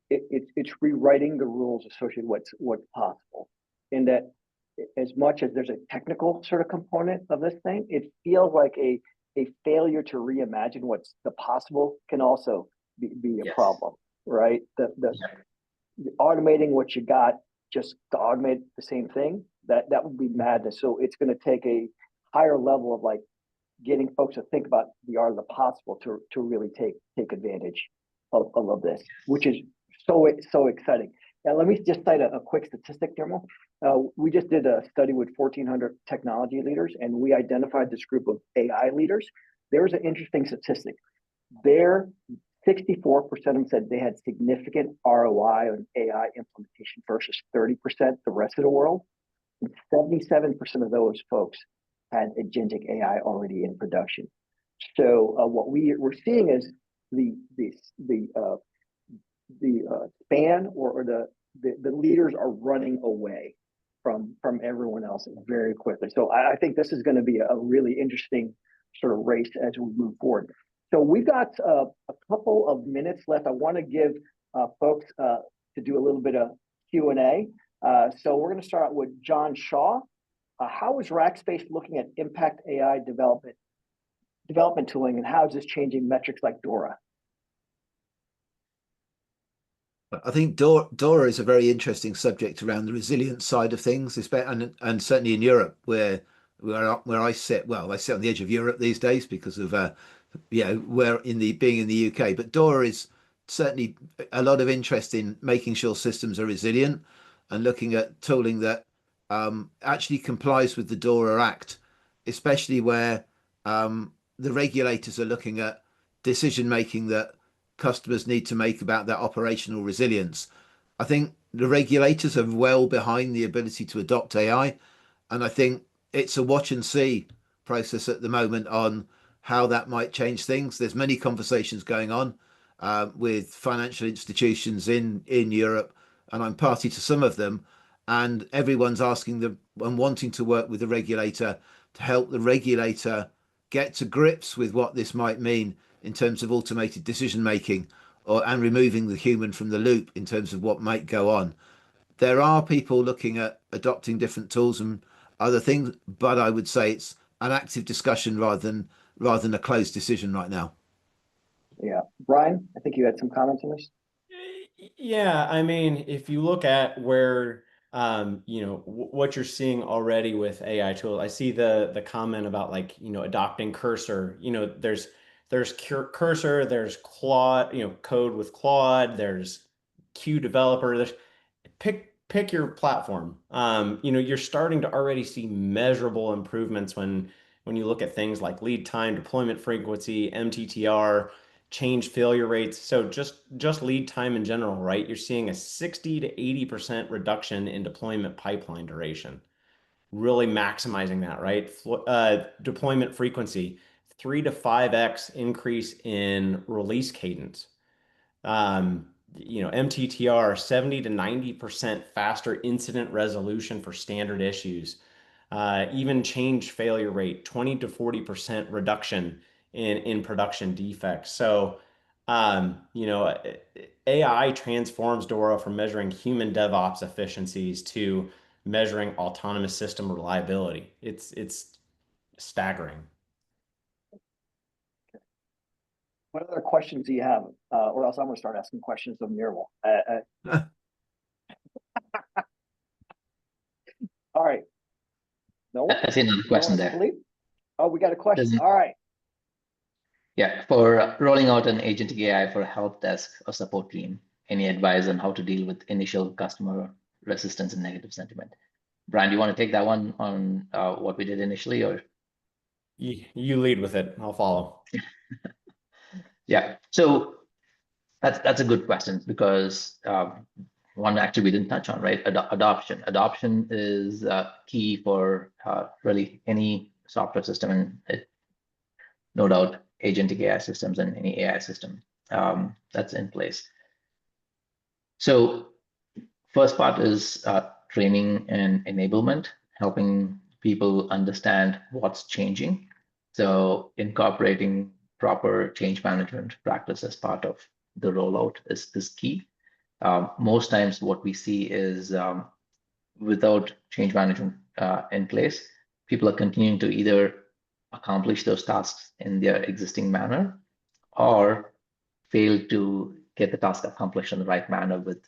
it's rewriting the rules associated with what's possible. In that, as much as there's a technical sort of component of this thing, it feels like a failure to reimagine what's the possible can also be a problem, right? The automating what you got just to automate the same thing, that would be madness. So it's going to take a higher level of like getting folks to think about the art of the possible to really take advantage of this, which is so exciting. Now, let me just cite a quick statistic, Nirmal. We just did a study with 1,400 technology leaders, and we identified this group of AI leaders. There's an interesting statistic. 64% of them said they had significant ROI on AI implementation versus 30% the rest of the world. And 77% of those folks had agentic AI already in production. So what we're seeing is the span or the leaders are running away from everyone else very quickly. So I think this is going to be a really interesting sort of race as we move forward. So we've got a couple of minutes left. I want to give folks to do a little bit of Q&A. So we're going to start out with John Shaw. How is Rackspace looking at impact AI development tooling, and how is this changing metrics like DORA? I think DORA is a very interesting subject around the resilience side of things, and certainly in Europe, where I sit. Well, I sit on the edge of Europe these days because of where being in the UK. But DORA is certainly a lot of interest in making sure systems are resilient and looking at tooling that actually complies with the DORA Act, especially where the regulators are looking at decision making that customers need to make about their operational resilience. I think the regulators are well behind the ability to adopt AI, and I think it's a watch and see process at the moment on how that might change things. There's many conversations going on with financial institutions in Europe, and I'm party to some of them. And everyone's asking them and wanting to work with the regulator to help the regulator get to grips with what this might mean in terms of automated decision making, and removing the human from the loop in terms of what might go on. There are people looking at adopting different tools and other things, but I would say it's an active discussion rather than a closed decision right now. Yeah, Brian, I think you had some comments on this. Yeah, I mean, if you look at where what you're seeing already with AI tools, I see the comment about like adopting Cursor. There's Cursor, there's Claude, code with Claude, there's Q Developer. There's pick your platform. You're starting to already see measurable improvements when you look at things like lead time, deployment frequency, MTTR, change failure rates. So just lead time in general, right? You're seeing a 60 to 80% reduction in deployment pipeline duration, really maximizing that, right? Deployment frequency, 3 to 5x increase in release cadence. MTTR, 70 to 90% faster incident resolution for standard issues. Even change failure rate, 20 to 40% reduction in production defects. So, AI transforms Dora from measuring human DevOps efficiencies to measuring autonomous system reliability. It's staggering. What other questions do you have? Or else I'm going to start asking questions of Nirmal. All right. No, I see another question there. Oh, we got a question. All right. Yeah, for rolling out an agentic AI for a help desk or support team, any advice on how to deal with initial customer resistance and negative sentiment? Brian, do you want to take that one on what we did initially, or? You lead with it. I'll follow. Yeah, so that's a good question, because one actually we didn't touch on, right? Adoption. Adoption is key for really any software system, and no doubt agentic AI systems and any AI system that's in place. So first part is training and enablement, helping people understand what's changing. So incorporating proper change management practice as part of the rollout is key. Most times what we see is without change management in place, people are continuing to either accomplish those tasks in their existing manner or fail to get the task accomplished in the right manner with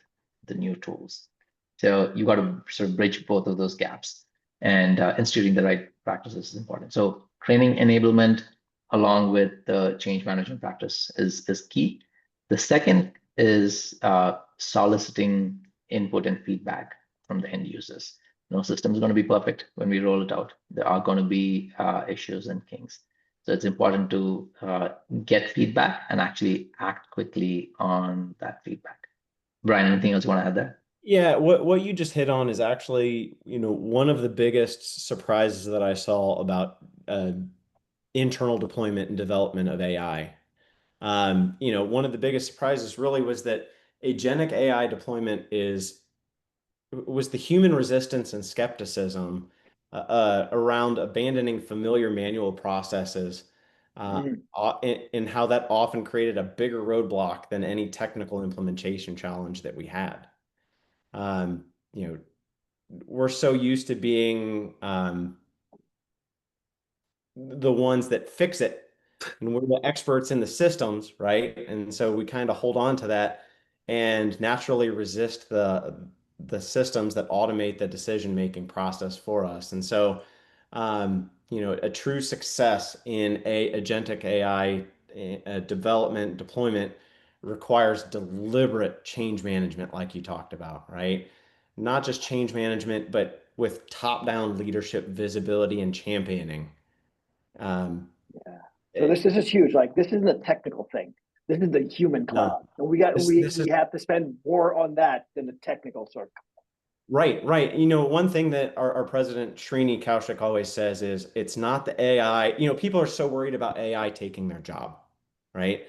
the new tools. So you got to sort of bridge both of those gaps, and instituting the right practices is important. So training enablement along with the change management practice is key. The second is soliciting input and feedback from the end users. No system is going to be perfect when we roll it out. There are going to be issues and kinks. So it's important to get feedback and actually act quickly on that feedback. Brian, anything else you want to add there? Yeah, what you just hit on is actually, one of the biggest surprises that I saw about internal deployment and development of AI. One of the biggest surprises really was that agentic AI deployment was the human resistance and skepticism around abandoning familiar manual processes, and how that often created a bigger roadblock than any technical implementation challenge that we had. We're so used to being the ones that fix it, and we're the experts in the systems, right? And so we kind of hold on to that and naturally resist the systems that automate the decision-making process for us. And so, a true success in agentic AI development, deployment requires deliberate change management, like you talked about, right? Not just change management, but with top-down leadership, visibility, and championing. Yeah. So this is huge. Like, this isn't a technical thing. This is the human cloud. No. And we This is have to spend more on that than the technical sort. right, right. One thing that our president Srini Kaushik always says is it's not the AI. People are so worried about AI taking their job, right?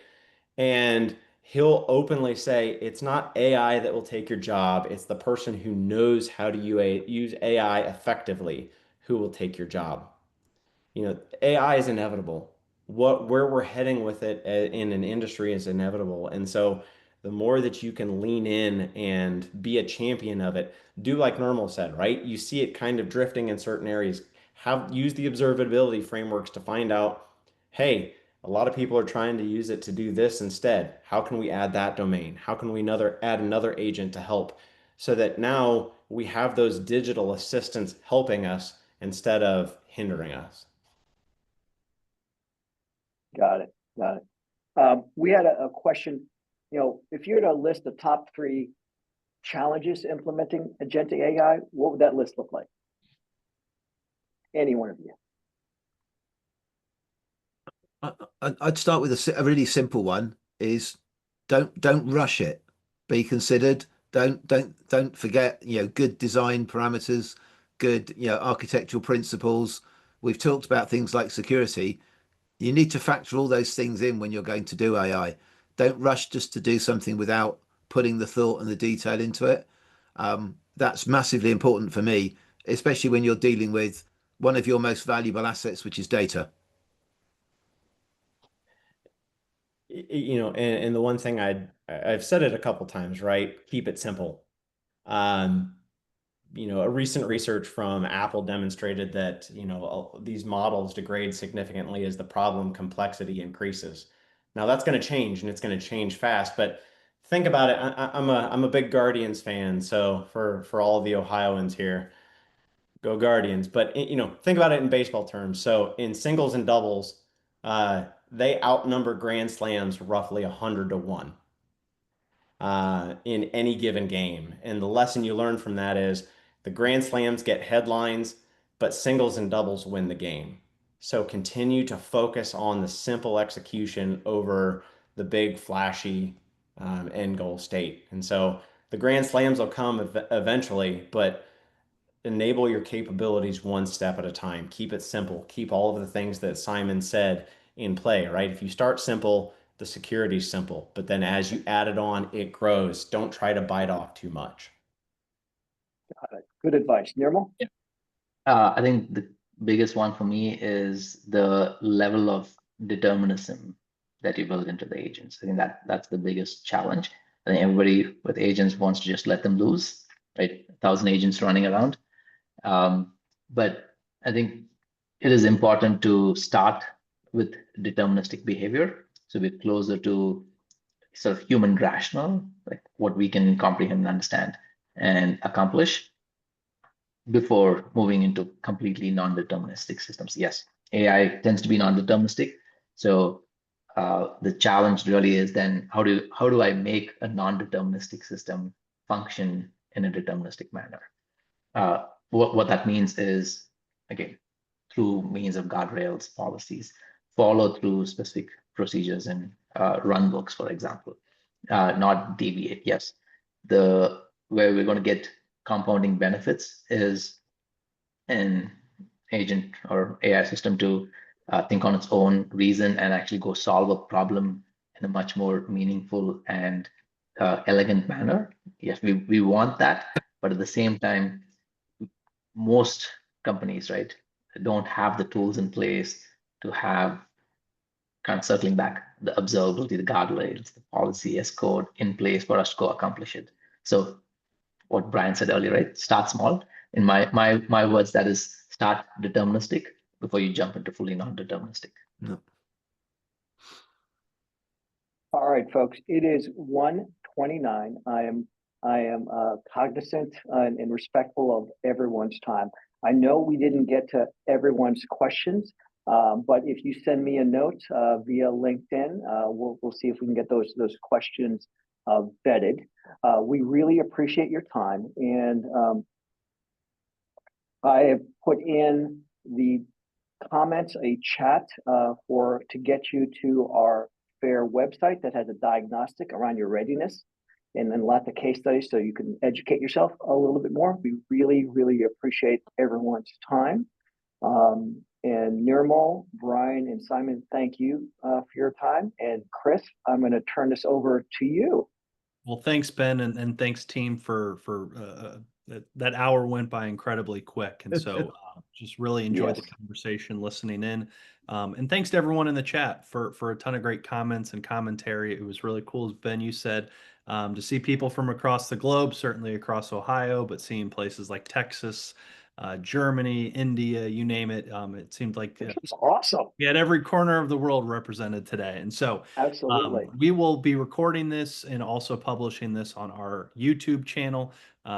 And he'll openly say it's not AI that will take your job. It's the person who knows how to use AI effectively who will take your job. AI is inevitable. Where we're heading with it in an industry is inevitable. And so the more that you can lean in and be a champion of it, do like Nirmal said, right? You see it kind of drifting in certain areas. Use the observability frameworks to find out, hey, a lot of people are trying to use it to do this instead. How can we add that domain? How can we add another agent to help so that now we have those digital assistants helping us instead of hindering us? Got it. Got it. We had a question. If you were to list the top 3 challenges implementing agentic AI, what would that list look like? Any one of you. I'd start with a really simple one: is don't rush it. Be considered. Don't forget good design parameters, good architectural principles. We've talked about things like security. You need to factor all those things in when you're going to do AI. Don't rush just to do something without putting the thought and the detail into it. That's massively important for me, especially when you're dealing with one of your most valuable assets, which is data. And the one thing I've said it a couple times, right? Keep it simple. A recent research from Apple demonstrated that, these models degrade significantly as the problem complexity increases. Now that's going to change, and it's going to change fast, but think about it. I'm a big Guardians fan. So for all of the Ohioans here, go Guardians. But, think about it in baseball terms. So in singles and doubles, they outnumber grand slams roughly 100-1 in any given game. And the lesson you learn from that is the grand slams get headlines, but singles and doubles win the game. So continue to focus on the simple execution over the big flashy end goal state. And so the grand slams will come eventually, but enable your capabilities one step at a time. Keep it simple. Keep all of the things that Simon said in play, right? If you start simple, the security is simple, but then as you add it on, it grows. Don't try to bite off too much. Got it. Good advice. Nirmal? Yeah. I think the biggest one for me is the level of determinism that you build into the agents. I think that's the biggest challenge. I think everybody with agents wants to just let them loose, right? 1,000 agents running around. But I think it is important to start with deterministic behavior. So we're closer to sort of human rational, like what we can comprehend and understand and accomplish before moving into completely non-deterministic systems. Yes, AI tends to be non-deterministic. So the challenge really is then how do I make a non-deterministic system function in a deterministic manner? What that means is, again, through means of guardrails, policies, follow through specific procedures and run books, for example, not deviate. Yes, where we're going to get compounding benefits is an agent or AI system to think on its own, reason, and actually go solve a problem in a much more meaningful and elegant manner. Yes, we want that, but at the same time, most companies, right, don't have the tools in place to have, kind of circling back, the observability, the guardrails, the policy as code in place for us to go accomplish it. So what Brian said earlier, right? Start small. In my words, that is start deterministic before you jump into fully non-deterministic. No. All right, folks. It is 1:29. I am cognizant and respectful of everyone's time. I know we didn't get to everyone's questions, but if you send me a note via LinkedIn, we'll see if we can get those questions vetted. We really appreciate your time, and I have put in the comments a chat to get you to our Fair website that has a diagnostic around your readiness, and then lots of case studies so you can educate yourself a little bit more. We really, really appreciate everyone's time. And Nirmal, Brian, and Simon, thank you for your time. And Chris, I'm going to turn this over to you. Well, thanks, Ben, and thanks, team, for that hour went by incredibly quick, and so just really enjoyed the conversation, listening in, and thanks to everyone in the chat for a ton of great comments and commentary. It was really cool, as Ben, you said, to see people from across the globe, certainly across Ohio, but seeing places like Texas, Germany, India, you name it. It seemed like It's awesome. we had every corner of the world represented today. And so absolutely, we will be recording this and also publishing this on our YouTube channel.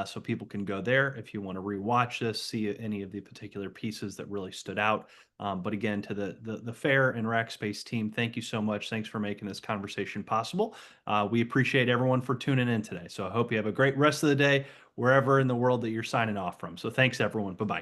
So people can go there if you want to rewatch this, see any of the particular pieces that really stood out. But again, to the Fair and Rackspace team, thank you so much. Thanks for making this conversation possible. We appreciate everyone for tuning in today. So I hope you have a great rest of the day, wherever in the world that you're signing off from. So thanks, everyone. Bye-bye.